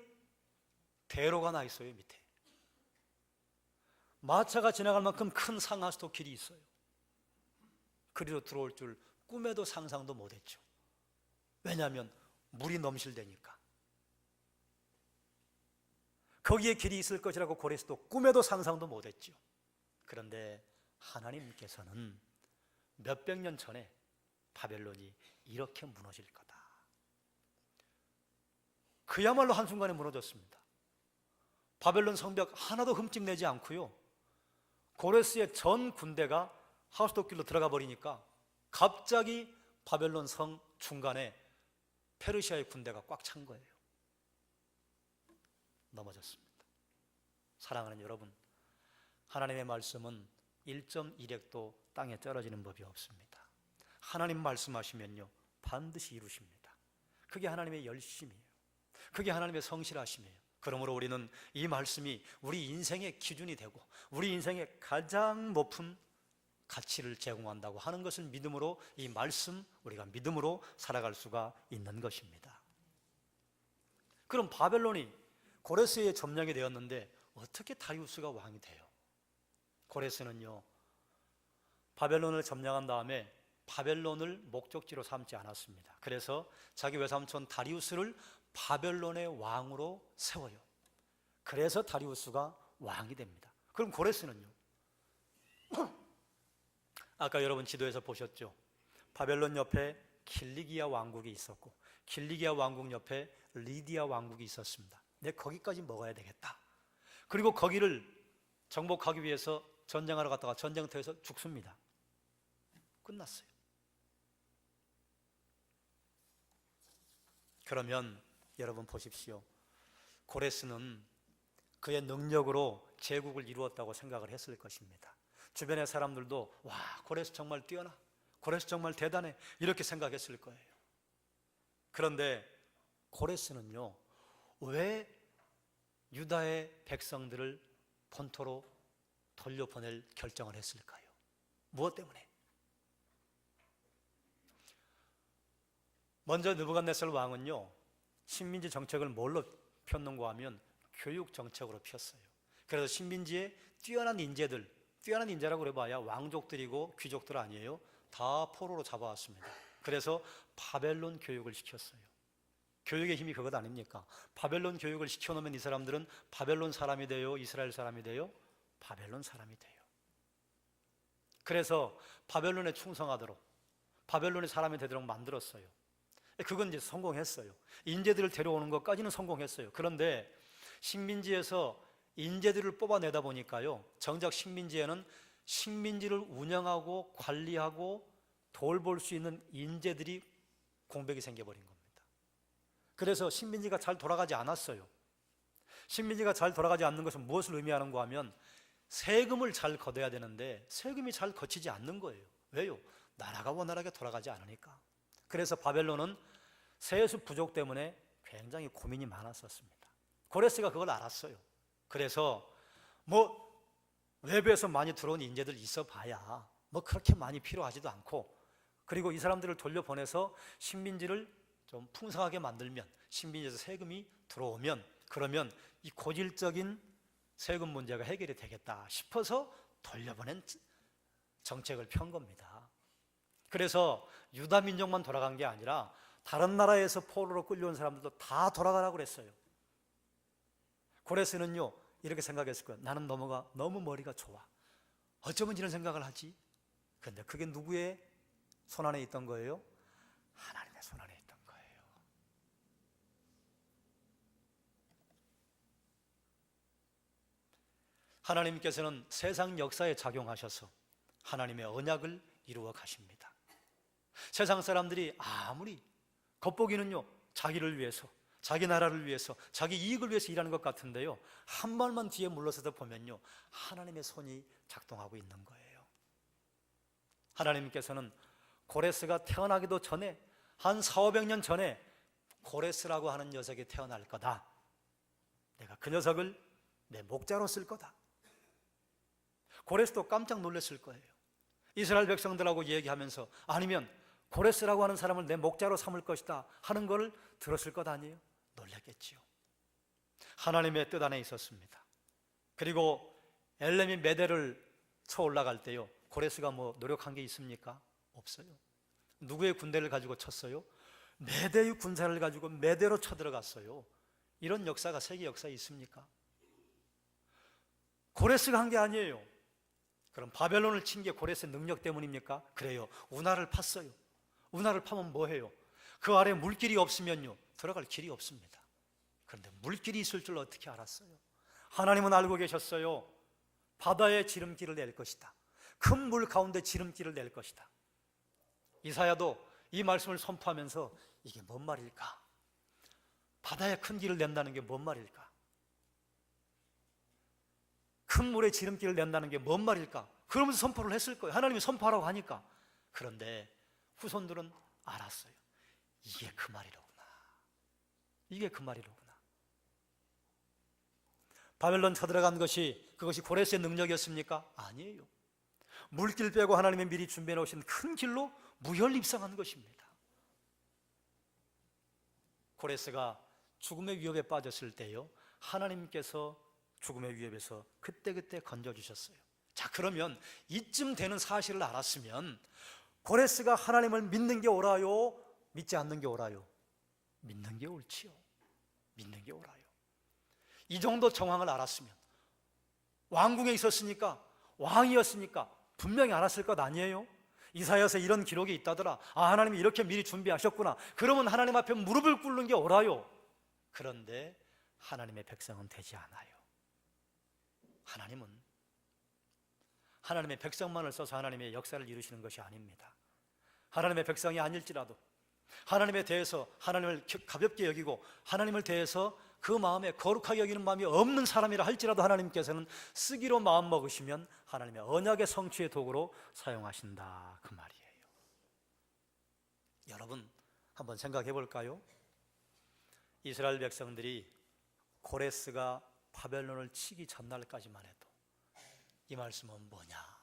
대로가 나 있어요. 밑에 마차가 지나갈 만큼 큰 상하수도 길이 있어요. 그리로 들어올 줄 꿈에도 상상도 못했죠. 왜냐하면 물이 넘실대니까. 거기에 길이 있을 것이라고 고레스도 꿈에도 상상도 못했죠. 그런데 하나님께서는 몇백 년 전에 바벨론이 이렇게 무너질 거다. 그야말로 한순간에 무너졌습니다. 바벨론 성벽 하나도 흠집내지 않고요, 고레스의 전 군대가 하수도 길로 들어가 버리니까 갑자기 바벨론 성 중간에 페르시아의 군대가 꽉 찬 거예요. 넘어졌습니다. 사랑하는 여러분, 하나님의 말씀은 1.1획도 땅에 떨어지는 법이 없습니다. 하나님 말씀하시면요 반드시 이루십니다. 그게 하나님의 열심이에요. 그게 하나님의 성실하심이에요. 그러므로 우리는 이 말씀이 우리 인생의 기준이 되고 우리 인생의 가장 높은 가치를 제공한다고 하는 것을 믿음으로, 이 말씀 우리가 믿음으로 살아갈 수가 있는 것입니다. 그럼 바벨론이 고레스에 점령이 되었는데 어떻게 다리우스가 왕이 돼요? 고레스는요 바벨론을 점령한 다음에 바벨론을 목적지로 삼지 않았습니다. 그래서 자기 외삼촌 다리우스를 바벨론의 왕으로 세워요. 그래서 다리우스가 왕이 됩니다. 그럼 고레스는요? 아까 여러분 지도에서 보셨죠? 바벨론 옆에 킬리기아 왕국이 있었고 킬리기아 왕국 옆에 리디아 왕국이 있었습니다. 내가 거기까지 먹어야 되겠다. 그리고 거기를 정복하기 위해서 전쟁하러 갔다가 전쟁터에서 죽습니다. 끝났어요. 그러면 여러분 보십시오. 고레스는 그의 능력으로 제국을 이루었다고 생각을 했을 것입니다. 주변의 사람들도 와, 고레스 정말 뛰어나, 고레스 정말 대단해, 이렇게 생각했을 거예요. 그런데 고레스는요 왜 유다의 백성들을 본토로 돌려보낼 결정을 했을까요? 무엇 때문에? 먼저 느부갓네살 왕은요 식민지 정책을 뭘로 폈는가 하면 교육 정책으로 폈어요. 그래서 식민지에 뛰어난 인재들, 뛰어난 인재라고 그래봐야 왕족들이고 귀족들 아니에요. 다 포로로 잡아왔습니다. 그래서 바벨론 교육을 시켰어요. 교육의 힘이 그것 아닙니까? 바벨론 교육을 시켜놓으면 이 사람들은 바벨론 사람이 돼요? 이스라엘 사람이 돼요? 바벨론 사람이 돼요. 그래서 바벨론에 충성하도록, 바벨론의 사람이 되도록 만들었어요. 그건 이제 성공했어요. 인재들을 데려오는 것까지는 성공했어요. 그런데 식민지에서 인재들을 뽑아내다 보니까요, 정작 식민지에는 식민지를 운영하고 관리하고 돌볼 수 있는 인재들이 공백이 생겨버린 겁니다. 그래서 식민지가 잘 돌아가지 않았어요. 식민지가 잘 돌아가지 않는 것은 무엇을 의미하는가 하면 세금을 잘 걷어야 되는데 세금이 잘 거치지 않는 거예요. 왜요? 나라가 원활하게 돌아가지 않으니까. 그래서 바벨론은 세수 부족 때문에 굉장히 고민이 많았었습니다. 고레스가 그걸 알았어요. 그래서 외부에서 많이 들어온 인재들 있어 봐야 그렇게 많이 필요하지도 않고, 그리고 이 사람들을 돌려보내서 식민지를 좀 풍성하게 만들면, 식민지에서 세금이 들어오면, 그러면 이 고질적인 세금 문제가 해결이 되겠다 싶어서 돌려보낸 정책을 편 겁니다. 그래서 유다 민족만 돌아간 게 아니라 다른 나라에서 포로로 끌려온 사람들도 다 돌아가라고 그랬어요. 고레스는요 이렇게 생각했을 거예요. 나는 너무 머리가 좋아. 어쩌면 이런 생각을 하지? 그런데 그게 누구의 손안에 있던 거예요? 하나님의 손안에 있던 거예요. 하나님께서는 세상 역사에 작용하셔서 하나님의 언약을 이루어 가십니다. 세상 사람들이 아무리 겉보기는요 자기를 위해서, 자기 나라를 위해서, 자기 이익을 위해서 일하는 것 같은데요, 한 발만 뒤에 물러서다 보면요 하나님의 손이 작동하고 있는 거예요. 하나님께서는 고레스가 태어나기도 전에, 한 400~500년 전에 고레스라고 하는 녀석이 태어날 거다, 내가 그 녀석을 내 목자로 쓸 거다. 고레스도 깜짝 놀랐을 거예요. 이스라엘 백성들하고 얘기하면서, 아니면 고레스라고 하는 사람을 내 목자로 삼을 것이다 하는 걸 들었을 것 아니에요? 놀랐겠지요. 하나님의 뜻 안에 있었습니다. 그리고 엘렘이 메대를 쳐 올라갈 때요, 고레스가 노력한 게 있습니까? 없어요. 누구의 군대를 가지고 쳤어요? 메대의 군사를 가지고 메대로 쳐들어갔어요. 이런 역사가 세계 역사에 있습니까? 고레스가 한 게 아니에요. 그럼 바벨론을 친 게 고레스의 능력 때문입니까? 그래요. 운하를 팠어요. 운하를 파면 뭐해요? 그 아래 물길이 없으면요 들어갈 길이 없습니다. 그런데 물길이 있을 줄 어떻게 알았어요? 하나님은 알고 계셨어요. 바다에 지름길을 낼 것이다. 큰 물 가운데 지름길을 낼 것이다. 이사야도 이 말씀을 선포하면서 이게 뭔 말일까? 바다에 큰 길을 낸다는 게 뭔 말일까? 큰 물에 지름길을 낸다는 게 뭔 말일까? 그러면서 선포를 했을 거예요. 하나님이 선포하라고 하니까. 그런데 후손들은 알았어요. 이게 그 말이로구나. 이게 그 말이로구나. 바벨론 쳐들어간 그것이 고레스의 능력이었습니까? 아니에요. 물길 빼고 하나님이 미리 준비해 놓으신 큰 길로 무혈 입성한 것입니다. 고레스가 죽음의 위협에 빠졌을 때요, 하나님께서 죽음의 위협에서 그때그때 건져주셨어요. 자, 그러면 이쯤 되는 사실을 알았으면 고레스가 하나님을 믿는 게 옳아요? 믿지 않는 게 옳아요? 믿는 게 옳지요. 믿는 게 옳아요. 이 정도 정황을 알았으면, 왕궁에 있었으니까, 왕이었으니까 분명히 알았을 것 아니에요? 이사야서에 이런 기록이 있다더라. 하나님이 이렇게 미리 준비하셨구나. 그러면 하나님 앞에 무릎을 꿇는 게 옳아요. 그런데 하나님의 백성은 되지 않아요. 하나님의 백성만을 써서 하나님의 역사를 이루시는 것이 아닙니다. 하나님의 백성이 아닐지라도 하나님에 대해서 하나님을 가볍게 여기고 하나님을 대해서 그 마음에 거룩하게 여기는 마음이 없는 사람이라 할지라도 하나님께서는 쓰기로 마음먹으시면 하나님의 언약의 성취의 도구로 사용하신다, 그 말이에요. 여러분 한번 생각해 볼까요? 이스라엘 백성들이 고레스가 바벨론을 치기 전날까지만 해도 이 말씀은 뭐냐?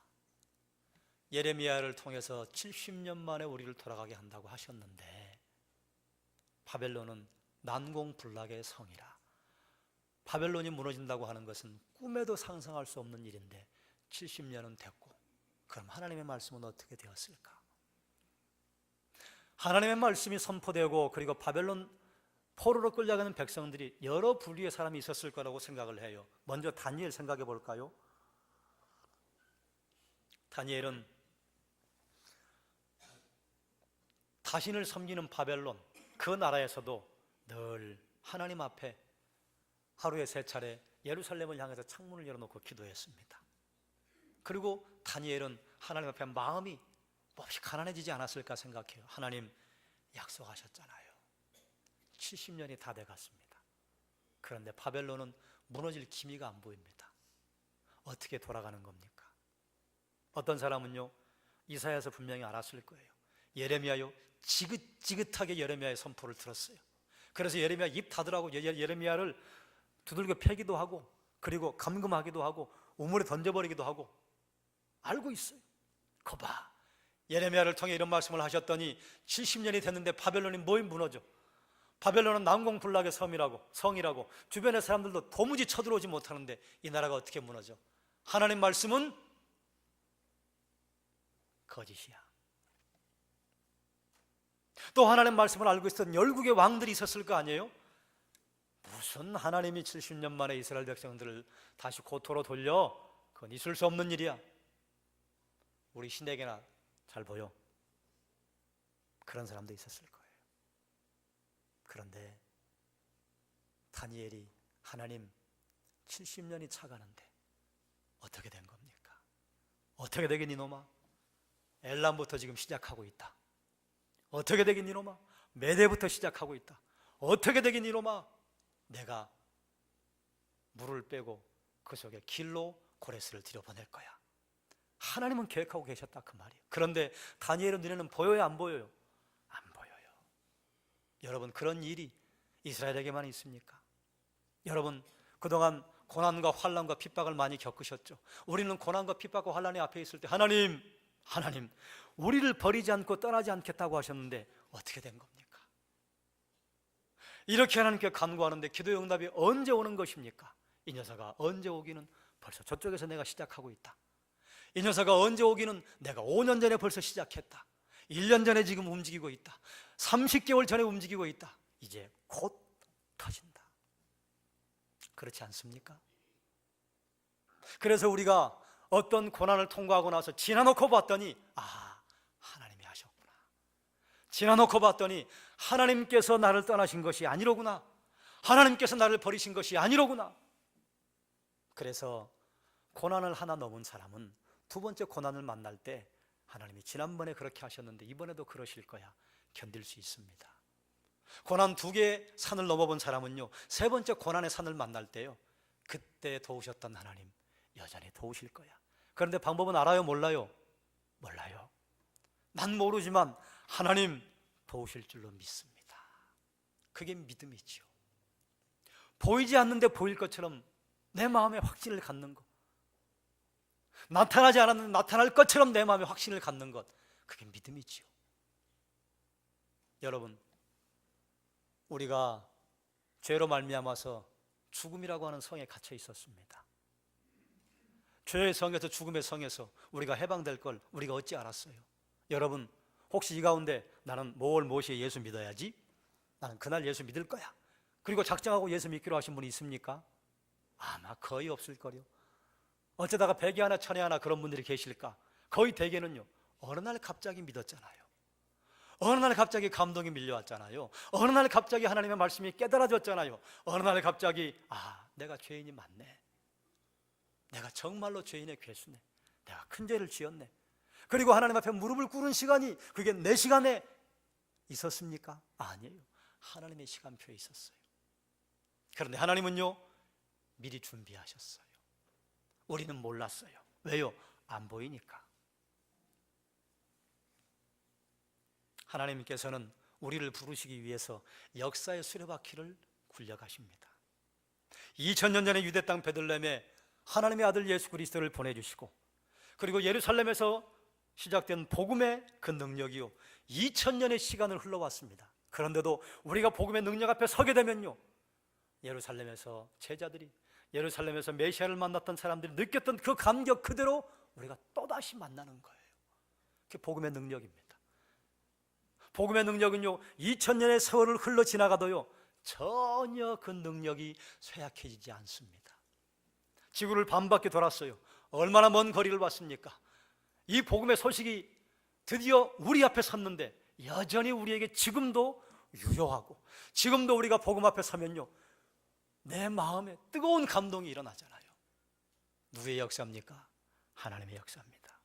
예레미야를 통해서 70년 만에 우리를 돌아가게 한다고 하셨는데, 바벨론은 난공불락의 성이라, 바벨론이 무너진다고 하는 것은 꿈에도 상상할 수 없는 일인데 70년은 됐고, 그럼 하나님의 말씀은 어떻게 되었을까? 하나님의 말씀이 선포되고 그리고 바벨론 포로로 끌려가는 백성들이 여러 부류의 사람이 있었을 거라고 생각을 해요. 먼저 다니엘 생각해 볼까요? 다니엘은 자신을 섬기는 바벨론 그 나라에서도 늘 하나님 앞에 하루에 3차례 예루살렘을 향해서 창문을 열어놓고 기도했습니다. 그리고 다니엘은 하나님 앞에 마음이 몹시 가난해지지 않았을까 생각해요. 하나님 약속하셨잖아요. 70년이 다 돼갔습니다. 그런데 바벨론은 무너질 기미가 안 보입니다. 어떻게 돌아가는 겁니까? 어떤 사람은요, 이사야에서 분명히 알았을 거예요. 예레미야요, 지긋지긋하게 예레미야의 선포를 들었어요. 그래서 예레미야 입 닫으라고 예레미야를 두들겨 패기도 하고 그리고 감금하기도 하고 우물에 던져버리기도 하고 알고 있어요. 거봐, 예레미야를 통해 이런 말씀을 하셨더니 70년이 됐는데 바벨론이 뭐에 무너져? 바벨론은 난공불락의 성이라고 주변의 사람들도 도무지 쳐들어오지 못하는데 이 나라가 어떻게 무너져? 하나님 말씀은 거짓이야. 또 하나님 말씀을 알고 있었던 열국의 왕들이 있었을 거 아니에요? 무슨 하나님이 70년 만에 이스라엘 백성들을 다시 고토로 돌려? 그건 있을 수 없는 일이야. 우리 신에게나 잘 보여. 그런 사람도 있었을 거예요. 그런데 다니엘이 하나님 70년이 차가는데 어떻게 된 겁니까? 어떻게 되긴 이놈아? 엘람부터 지금 시작하고 있다. 어떻게 되긴 이놈아? 메대부터 시작하고 있다. 어떻게 되긴 이놈아? 내가 물을 빼고 그 속에 길로 고레스를 들여보낼 거야. 하나님은 계획하고 계셨다 그 말이에요. 그런데 다니엘의 눈에는 보여요, 안 보여요? 안 보여요. 여러분, 그런 일이 이스라엘에게만 있습니까? 여러분, 그동안 고난과 환난과 핍박을 많이 겪으셨죠. 우리는 고난과 핍박과 환난이 앞에 있을 때 하나님 우리를 버리지 않고 떠나지 않겠다고 하셨는데 어떻게 된 겁니까? 이렇게 하나님께 간구하는데 기도의 응답이 언제 오는 것입니까? 이 녀석아 언제 오기는 벌써 저쪽에서 내가 시작하고 있다. 이 녀석아 언제 오기는 내가 5년 전에 벌써 시작했다. 1년 전에 지금 움직이고 있다. 30개월 전에 움직이고 있다. 이제 곧 터진다. 그렇지 않습니까? 그래서 우리가 어떤 고난을 통과하고 나서 지나놓고 봤더니 하나님이 하셨구나. 지나놓고 봤더니 하나님께서 나를 떠나신 것이 아니로구나. 하나님께서 나를 버리신 것이 아니로구나. 그래서 고난을 하나 넘은 사람은 두 번째 고난을 만날 때 하나님이 지난번에 그렇게 하셨는데 이번에도 그러실 거야. 견딜 수 있습니다. 고난 2개의 산을 넘어본 사람은요, 3번째 고난의 산을 만날 때요, 그때 도우셨던 하나님 여전히 도우실 거야. 그런데 방법은 알아요, 몰라요? 몰라요. 난 모르지만 하나님 도우실 줄로 믿습니다. 그게 믿음이지요. 보이지 않는데 보일 것처럼 내 마음에 확신을 갖는 것, 나타나지 않았는데 나타날 것처럼 내 마음에 확신을 갖는 것, 그게 믿음이지요. 여러분, 우리가 죄로 말미암아서 죽음이라고 하는 성에 갇혀 있었습니다. 죄의 성에서, 죽음의 성에서 우리가 해방될 걸 우리가 어찌 알았어요? 여러분, 혹시 이 가운데 나는 무엇이 예수 믿어야지? 나는 그날 예수 믿을 거야. 그리고 작정하고 예수 믿기로 하신 분이 있습니까? 아마 거의 없을 거요. 어쩌다가 100에 하나 1000에 하나 그런 분들이 계실까? 거의 대개는요, 어느 날 갑자기 믿었잖아요. 어느 날 갑자기 감동이 밀려왔잖아요. 어느 날 갑자기 하나님의 말씀이 깨달아졌잖아요. 어느 날 갑자기 내가 죄인이 맞네. 내가 정말로 죄인의 괴수네. 내가 큰 죄를 지었네. 그리고 하나님 앞에 무릎을 꿇은 시간이 그게 내 시간에 있었습니까? 아니에요. 하나님의 시간표에 있었어요. 그런데 하나님은요, 미리 준비하셨어요. 우리는 몰랐어요. 왜요? 안 보이니까. 하나님께서는 우리를 부르시기 위해서 역사의 수레바퀴를 굴려가십니다. 2000년 전에 유대 땅 베들레헴에 하나님의 아들 예수 그리스도를 보내주시고, 그리고 예루살렘에서 시작된 복음의 그 능력이요, 2000년의 시간을 흘러왔습니다. 그런데도 우리가 복음의 능력 앞에 서게 되면요, 예루살렘에서 제자들이, 예루살렘에서 메시아를 만났던 사람들이 느꼈던 그 감격 그대로 우리가 또다시 만나는 거예요. 그게 복음의 능력입니다. 복음의 능력은요 2000년의 세월을 흘러 지나가도요 전혀 그 능력이 쇠약해지지 않습니다. 지구를 반바퀴 돌았어요. 얼마나 먼 거리를 왔습니까? 이 복음의 소식이 드디어 우리 앞에 섰는데 여전히 우리에게 지금도 유효하고, 지금도 우리가 복음 앞에 서면요 내 마음에 뜨거운 감동이 일어나잖아요. 누구의 역사입니까? 하나님의 역사입니다.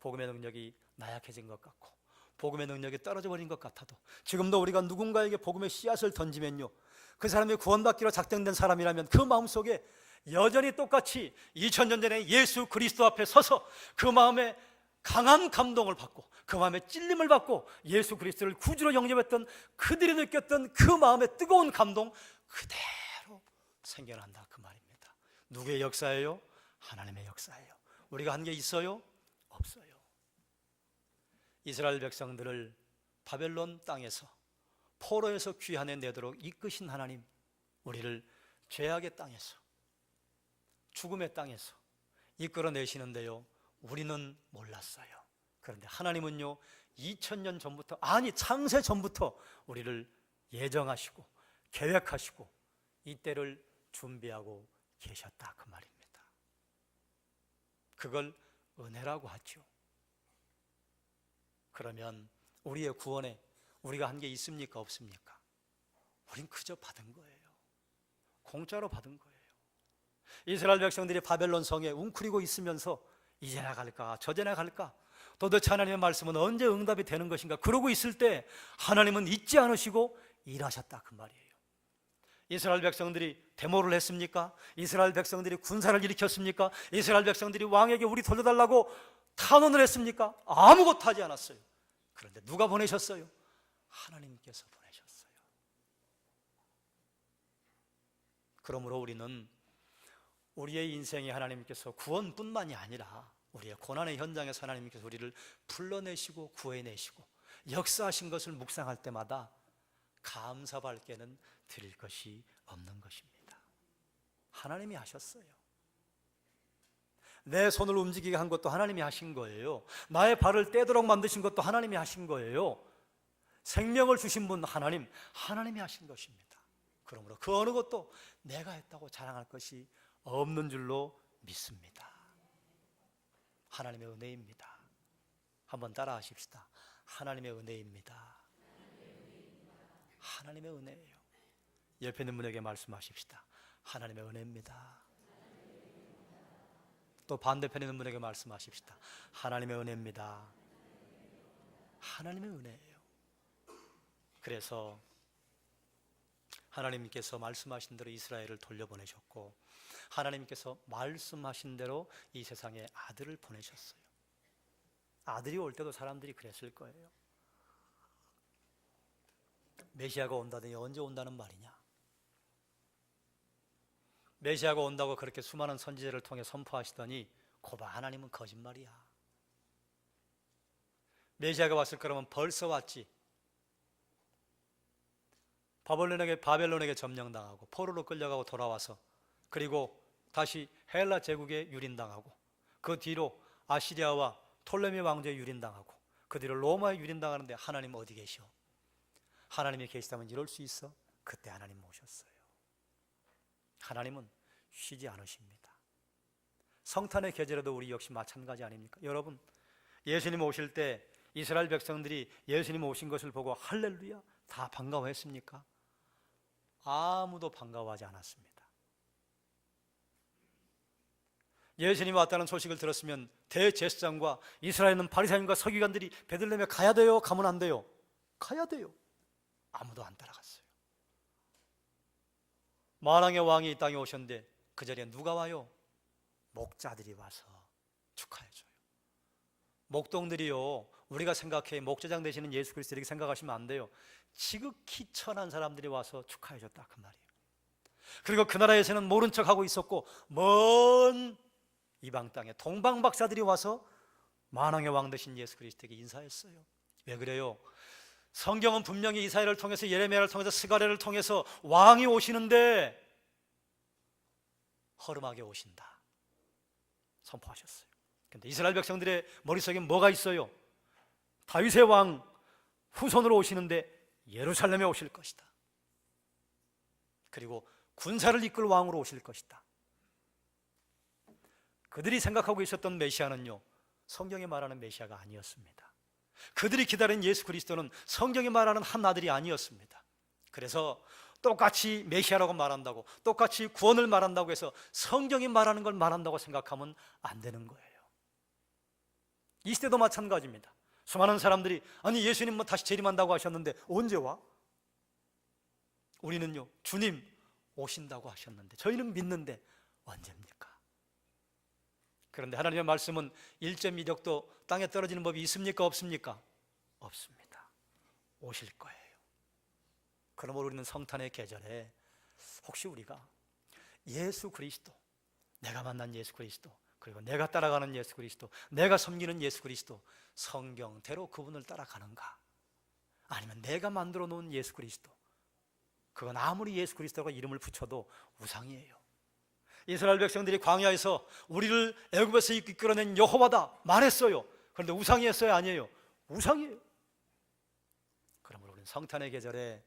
복음의 능력이 나약해진 것 같고 복음의 능력이 떨어져 버린 것 같아도 지금도 우리가 누군가에게 복음의 씨앗을 던지면요 그 사람이 구원받기로 작정된 사람이라면 그 마음속에 여전히 똑같이 2000년 전에 예수 그리스도 앞에 서서 그 마음에 강한 감동을 받고 그 마음에 찔림을 받고 예수 그리스도를 구주로 영접했던 그들이 느꼈던 그 마음의 뜨거운 감동 그대로 생겨난다 그 말입니다. 누구의 역사예요? 하나님의 역사예요. 우리가 한 게 있어요? 없어요. 이스라엘 백성들을 바벨론 땅에서 포로에서 귀환해 내도록 이끄신 하나님, 우리를 죄악의 땅에서 죽음의 땅에서 이끌어내시는데요 우리는 몰랐어요. 그런데 하나님은요 2000년 전부터, 아니 창세 전부터 우리를 예정하시고 계획하시고 이때를 준비하고 계셨다 그 말입니다. 그걸 은혜라고 하죠. 그러면 우리의 구원에 우리가 한 게 있습니까? 없습니까? 우린 그저 받은 거예요. 공짜로 받은 거예요. 이스라엘 백성들이 바벨론 성에 웅크리고 있으면서 이제나 갈까 저제나 갈까, 도대체 하나님의 말씀은 언제 응답이 되는 것인가 그러고 있을 때 하나님은 잊지 않으시고 일하셨다 그 말이에요. 이스라엘 백성들이 데모를 했습니까? 이스라엘 백성들이 군사를 일으켰습니까? 이스라엘 백성들이 왕에게 우리 돌려달라고 탄원을 했습니까? 아무것도 하지 않았어요. 그런데 누가 보내셨어요? 하나님께서 보내셨어요. 그러므로 우리는 우리의 인생에 하나님께서 구원뿐만이 아니라 우리의 고난의 현장에서 하나님께서 우리를 불러내시고 구해내시고 역사하신 것을 묵상할 때마다 감사밖에는 드릴 것이 없는 것입니다. 하나님이 하셨어요. 내 손을 움직이게 한 것도 하나님이 하신 거예요. 나의 발을 떼도록 만드신 것도 하나님이 하신 거예요. 생명을 주신 분 하나님, 하나님이 하신 것입니다. 그러므로 그 어느 것도 내가 했다고 자랑할 것이 없는 줄로 믿습니다. 하나님의 은혜입니다. 한번 따라 하십시다. 하나님의 은혜입니다. 하나님의 은혜예요. 옆에 있는 분에게 말씀하십시다. 하나님의 은혜입니다. 또 반대편에 있는 분에게 말씀하십시다. 하나님의 은혜입니다. 하나님의 은혜예요. 그래서 하나님께서 말씀하신 대로 이스라엘을 돌려보내셨고 하나님께서 말씀하신 대로 이 세상에 아들을 보내셨어요. 아들이 올 때도 사람들이 그랬을 거예요. 메시아가 온다더니 언제 온다는 말이냐? 메시아가 온다고 그렇게 수많은 선지자를 통해 선포하시더니 거봐 하나님은 거짓말이야. 메시아가 왔을 거라면 벌써 왔지. 바벨론에게 점령당하고 포로로 끌려가고 돌아와서 그리고 다시 헬라 제국에 유린당하고 그 뒤로 아시리아와 톨레미 왕조에 유린당하고 그 뒤로 로마에 유린당하는데 하나님 어디 계셔? 하나님이 계시다면 이럴 수 있어? 그때 하나님 모셨어요. 하나님은 쉬지 않으십니다. 성탄의 계절에도 우리 역시 마찬가지 아닙니까? 여러분, 예수님 오실 때 이스라엘 백성들이 예수님 오신 것을 보고 할렐루야 다 반가워했습니까? 아무도 반가워하지 않았습니다. 예수님이 왔다는 소식을 들었으면 대제사장과 이스라엘은 바리새인과 서기관들이 베들레헴에 가야 돼요? 가면 안 돼요? 가야 돼요. 아무도 안 따라갔어요. 만왕의 왕이 이 땅에 오셨는데 그 자리에 누가 와요? 목자들이 와서 축하해줘요. 목동들이요, 우리가 생각해 목자장 되시는 예수 그리스도 이렇게 생각하시면 안 돼요. 지극히 천한 사람들이 와서 축하해줬다 그 말이에요. 그리고 그 나라에서는 모른 척하고 있었고 먼 이방 땅에 동방 박사들이 와서 만왕의 왕 되신 예수 그리스도에게 인사했어요. 왜 그래요? 성경은 분명히 이사야를 통해서 예레미야를 통해서 스가랴를 통해서 왕이 오시는데 허름하게 오신다 선포하셨어요. 그런데 이스라엘 백성들의 머릿속에 뭐가 있어요? 다윗의 왕 후손으로 오시는데 예루살렘에 오실 것이다. 그리고 군사를 이끌 왕으로 오실 것이다. 그들이 생각하고 있었던 메시아는요, 성경에 말하는 메시아가 아니었습니다. 그들이 기다린 예수 그리스도는 성경에 말하는 한 아들이 아니었습니다. 그래서 똑같이 메시아라고 말한다고, 똑같이 구원을 말한다고 해서 성경이 말하는 걸 말한다고 생각하면 안 되는 거예요. 이 시대도 마찬가지입니다. 수많은 사람들이 아니 예수님 뭐 다시 재림한다고 하셨는데 언제 와? 우리는요, 주님 오신다고 하셨는데, 저희는 믿는데 언제입니까? 그런데 하나님의 말씀은 일점 이적도 땅에 떨어지는 법이 있습니까? 없습니까? 없습니다. 오실 거예요. 그러므로 우리는 성탄의 계절에 혹시 우리가 예수 그리스도, 내가 만난 예수 그리스도, 그리고 내가 따라가는 예수 그리스도, 내가 섬기는 예수 그리스도, 성경대로 그분을 따라가는가? 아니면 내가 만들어 놓은 예수 그리스도, 그건 아무리 예수 그리스도라고 이름을 붙여도 우상이에요. 이스라엘 백성들이 광야에서 우리를 애굽에서 이끌어낸 여호와다 말했어요. 그런데 우상이었어요? 아니에요? 우상이에요. 그러므로 우리는 성탄의 계절에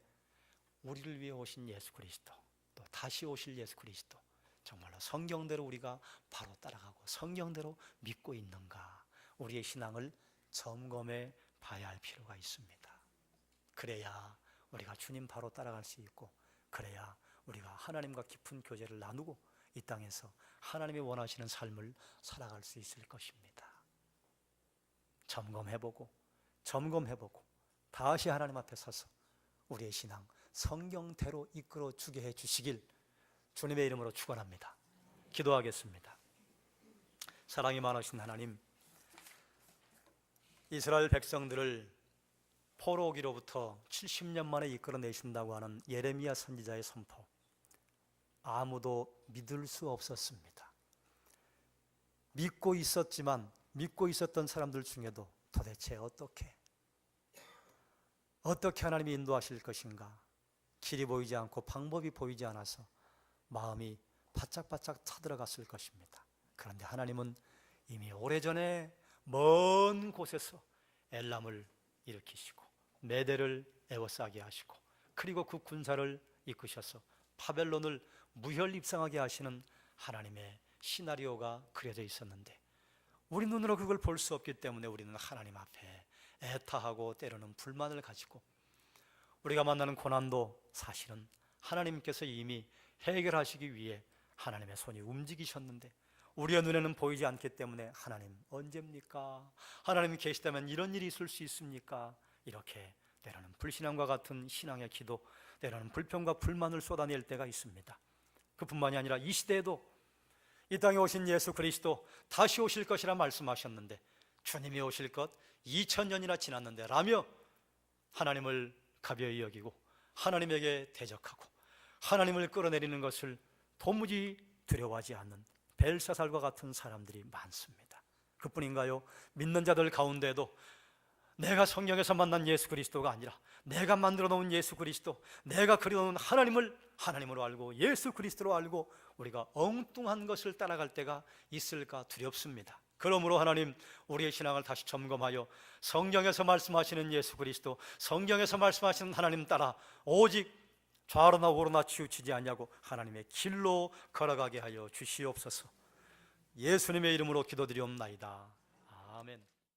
우리를 위해 오신 예수 그리스도, 또 다시 오실 예수 그리스도, 정말로 성경대로 우리가 바로 따라가고 성경대로 믿고 있는가, 우리의 신앙을 점검해 봐야 할 필요가 있습니다. 그래야 우리가 주님 바로 따라갈 수 있고, 그래야 우리가 하나님과 깊은 교제를 나누고 이 땅에서 하나님이 원하시는 삶을 살아갈 수 있을 것입니다. 점검해보고 다시 하나님 앞에 서서 우리의 신앙 성경대로 이끌어 주게 해 주시길 주님의 이름으로 축원합니다. 기도하겠습니다. 사랑이 많으신 하나님, 이스라엘 백성들을 포로기로부터 70년 만에 이끌어내신다고 하는 예레미야 선지자의 선포, 아무도 믿을 수 없었습니다. 믿고 있었던 사람들 중에도 도대체 어떻게 하나님이 인도하실 것인가, 길이 보이지 않고 방법이 보이지 않아서 마음이 바짝바짝 타들어갔을 것입니다. 그런데 하나님은 이미 오래전에 먼 곳에서 엘람을 일으키시고 메대를 에워싸게 하시고, 그리고 그 군사를 이끄셔서 바벨론을 무혈입상하게 하시는 하나님의 시나리오가 그려져 있었는데, 우리 눈으로 그걸 볼 수 없기 때문에 우리는 하나님 앞에 애타하고 때로는 불만을 가지고, 우리가 만나는 고난도 사실은 하나님께서 이미 해결하시기 위해 하나님의 손이 움직이셨는데 우리의 눈에는 보이지 않기 때문에 하나님 언제입니까? 하나님 계시다면 이런 일이 있을 수 있습니까? 이렇게 때로는 불신앙과 같은 신앙의 기도, 때로는 불평과 불만을 쏟아낼 때가 있습니다. 그뿐만이 아니라 이 시대에도 이 땅에 오신 예수 그리스도 다시 오실 것이라 말씀하셨는데, 주님이 오실 것 2000년이나 지났는데 라며 하나님을 가벼이 여기고 하나님에게 대적하고 하나님을 끌어내리는 것을 도무지 두려워하지 않는 벨사살과 같은 사람들이 많습니다. 그뿐인가요? 믿는 자들 가운데에도 내가 성경에서 만난 예수 그리스도가 아니라 내가 만들어 놓은 예수 그리스도, 내가 그려놓은 하나님을 하나님으로 알고 예수 그리스도로 알고 우리가 엉뚱한 것을 따라갈 때가 있을까 두렵습니다. 그러므로 하나님, 우리의 신앙을 다시 점검하여 성경에서 말씀하시는 예수 그리스도, 성경에서 말씀하시는 하나님 따라 오직 좌로나 우로나 치우치지 않냐고 하나님의 길로 걸어가게 하여 주시옵소서. 예수님의 이름으로 기도드리옵나이다. 아멘.